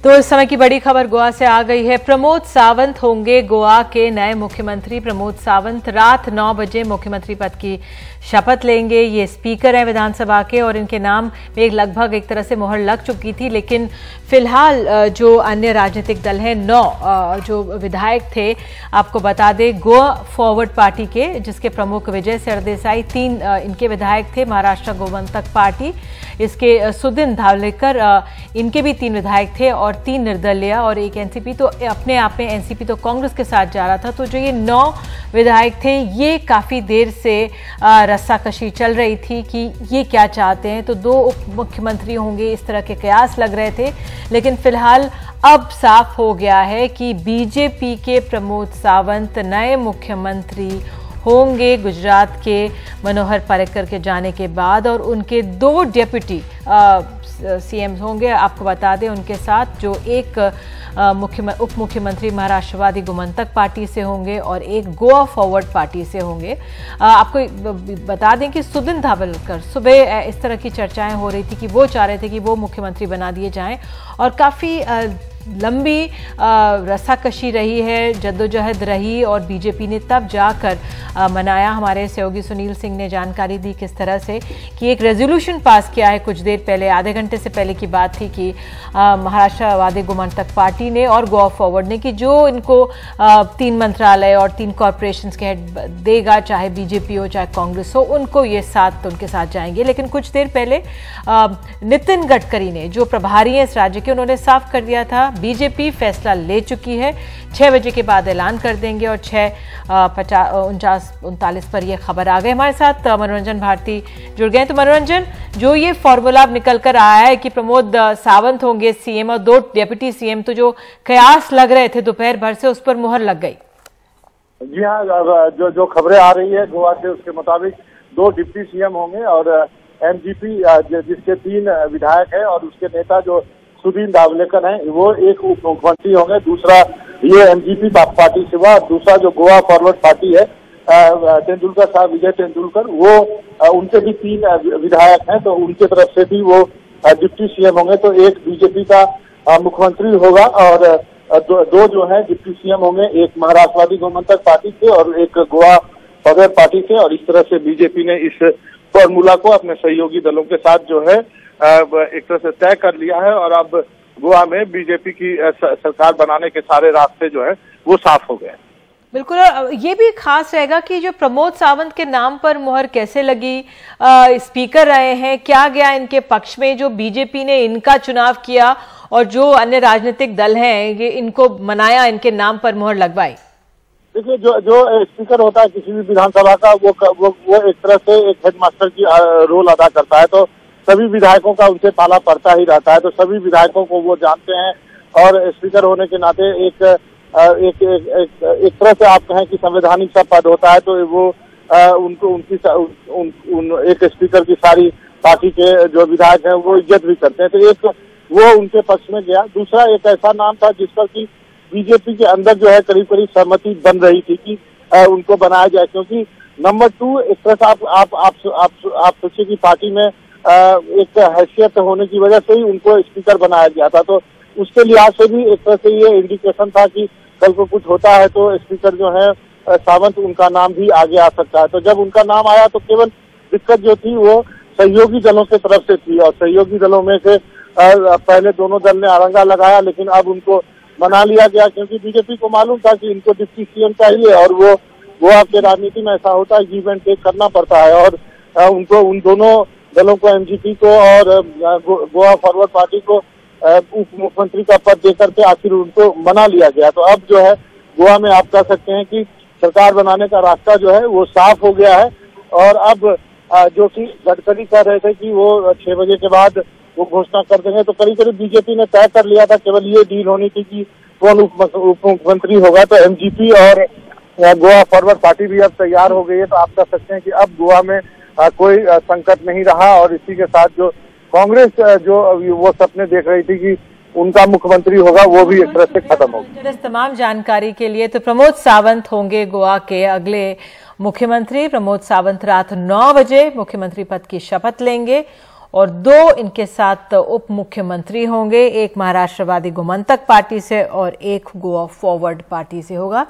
तो इस समय की बड़ी खबर गोवा से आ गई है। प्रमोद सावंत होंगे गोवा के नए मुख्यमंत्री। प्रमोद सावंत रात 9 बजे मुख्यमंत्री पद की शपथ लेंगे। ये स्पीकर हैं विधानसभा के और इनके नाम में लगभग एक तरह से मोहर लग चुकी थी, लेकिन फिलहाल जो अन्य राजनीतिक दल हैं 9 जो विधायक थे, आपको बता दें गोवा फॉरवर्ड पार्टी के जिसके प्रमुख विजय सरदेसाई 3 इनके विधायक थे। महाराष्ट्र गोमंतक पार्टी इसके सुदिन धावलेकर इनके भी 3 विधायक थे और 3 निर्दलीय और 1 एनसीपी। तो अपने आप में एनसीपी तो कांग्रेस के साथ जा रहा था। तो जो ये 9 विधायक थे ये काफी देर से रस्साकशी चल रही थी कि ये क्या चाहते हैं। तो 2 उप मुख्यमंत्री होंगे इस तरह के कयास लग रहे थे, लेकिन फिलहाल अब साफ हो गया है कि बीजेपी के प्रमोद सावंत नए मुख्यमंत्री होंगे गुजरात के मनोहर पर्रिकर के जाने के बाद, और उनके 2 डेप्यूटी सीएम होंगे। आपको बता दें उनके साथ जो एक उप मुख्यमंत्री महाराष्ट्रवादी गोमंतक पार्टी से होंगे और एक गोवा फॉरवर्ड पार्टी से होंगे। आपको बता दें कि सुदिन धावलकर सुबह इस तरह की चर्चाएं हो रही थी कि वो चाह रहे थे कि वो मुख्यमंत्री बना दिए जाएं, और काफ़ी लंबी रस्साकशी रही है, जद्दोजहद रही, और बीजेपी ने तब जाकर मनाया। हमारे सहयोगी सुनील सिंह ने जानकारी दी किस तरह से कि एक रेजोल्यूशन पास किया है कुछ देर पहले, आधे घंटे से पहले की बात थी कि महाराष्ट्रवादी गोमंतक पार्टी ने और गोवा फॉरवर्ड ने कि जो इनको 3 मंत्रालय और 3 कॉरपोरेशंस के हेड देगा, चाहे बीजेपी हो चाहे कांग्रेस हो, उनको ये साथ उनके साथ जाएंगे। लेकिन कुछ देर पहले नितिन गडकरी ने, जो प्रभारी हैं इस राज्य के, उन्होंने साफ कर दिया था बीजेपी फैसला ले चुकी है, 6 बजे के बाद ऐलान कर देंगे, और 6:49 पर यह खबर आ गई। हमारे साथ मनोरंजन भारती जुड़ गए। तो मनोरंजन, जो ये फॉर्मूला निकल कर आया है कि प्रमोद सावंत होंगे सीएम और 2 डेप्यूटी सीएम, तो जो कयास लग रहे थे दोपहर भर से, उस पर मुहर लग गई। जी हाँ, जो खबरें आ रही है गोवा से उसके मुताबिक 2 डिप्टी सीएम होंगे और एमजीपी जिसके 3 विधायक है और उसके नेता जो सुदिन धावलेकर हैं वो एक उप मुख्यमंत्री होंगे। दूसरा ये एमजीपी पार्टी से हुआ, दूसरा जो गोवा फॉरवर्ड पार्टी है तेंदुलकर साहब, विजय तेंदुलकर, वो उनके भी 3 विधायक हैं, तो उनके तरफ से भी वो डिप्टी सीएम होंगे। तो एक बीजेपी का मुख्यमंत्री होगा और 2 जो है डिप्टी सीएम होंगे, एक महाराष्ट्रवादी गोमंतक पार्टी से और एक गोवा फॉरवर्ड पार्टी से। और इस तरह से बीजेपी ने इस फॉर्मूला को अपने सहयोगी दलों के साथ जो है एक तरह से तय कर लिया है, और अब गोवा में बीजेपी की सरकार बनाने के सारे रास्ते जो है वो साफ हो गए। बिल्कुल, और ये भी खास रहेगा कि जो प्रमोद सावंत के नाम पर मुहर कैसे लगी, स्पीकर रहे हैं, क्या गया इनके पक्ष में जो बीजेपी ने इनका चुनाव किया और जो अन्य राजनीतिक दल हैं ये इनको मनाया, इनके नाम पर मुहर लगवाई। देखिए, जो स्पीकर होता है किसी भी विधानसभा का, वो एक तरह से एक हेडमास्टर की रोल अदा करता है, तो सभी विधायकों का उनसे पाला पड़ता ही रहता है, तो सभी विधायकों को वो जानते हैं। और स्पीकर होने के नाते एक तरह से आप कहें कि संवैधानिक सा पद होता है, तो वो उनको एक स्पीकर की सारी पार्टी के जो विधायक हैं वो इज्जत भी करते हैं। तो एक वो उनके पक्ष में गया। दूसरा एक ऐसा नाम था जिस पर की बीजेपी के अंदर जो है करीब करीब सहमति बन रही थी कि उनको बनाया जाए, क्योंकि नंबर 2 एक तरह से आप सोचिए कि पार्टी में एक हैसियत होने की वजह से ही उनको स्पीकर बनाया गया था। तो उसके लिहाज से भी एक तरह से ये इंडिकेशन था कि कल को कुछ होता है तो स्पीकर जो है सावंत, उनका नाम भी आगे आ सकता है। तो जब उनका नाम आया तो केवल दिक्कत जो थी वो सहयोगी दलों की तरफ से थी, और सहयोगी दलों में से पहले दोनों दल ने अड़ंगा लगाया, लेकिन अब उनको बना लिया गया, क्योंकि बीजेपी को मालूम था कि इनको डिप्टी सीएम चाहिए, और वो आपके राजनीति में ऐसा होता है गिव एंड टेक करना पड़ता है, और उनको उन दोनों दलों को, एमजीपी को और गोवा फॉरवर्ड पार्टी को उप मुख्यमंत्री का पद देकर के आखिर उनको बना लिया गया। तो अब जो है गोवा में आप कह सकते हैं कि सरकार बनाने का रास्ता जो है वो साफ हो गया है। और अब जो कि गडकरी कह रहे थे कि वो 6 बजे के बाद वो घोषणा कर देंगे, तो करीब करीब बीजेपी ने तय कर लिया था, केवल ये डील होनी थी कि कौन उप मुख्यमंत्री होगा। तो एमजीपी और गोवा फॉरवर्ड पार्टी भी अब तैयार हो गई है। तो आप कह सकते हैं कि अब गोवा में कोई संकट नहीं रहा, और इसी के साथ जो कांग्रेस जो वो सपने देख रही थी कि उनका मुख्यमंत्री होगा, वो भी एक तरह से खत्म हो गया। इस तमाम जानकारी के लिए तो प्रमोद सावंत होंगे गोवा के अगले मुख्यमंत्री। प्रमोद सावंत रात 9 बजे मुख्यमंत्री पद की शपथ लेंगे और 2 इनके साथ उप मुख्यमंत्री होंगे। एक महाराष्ट्रवादी गोमंतक पार्टी से और एक गोवा फॉरवर्ड पार्टी से होगा।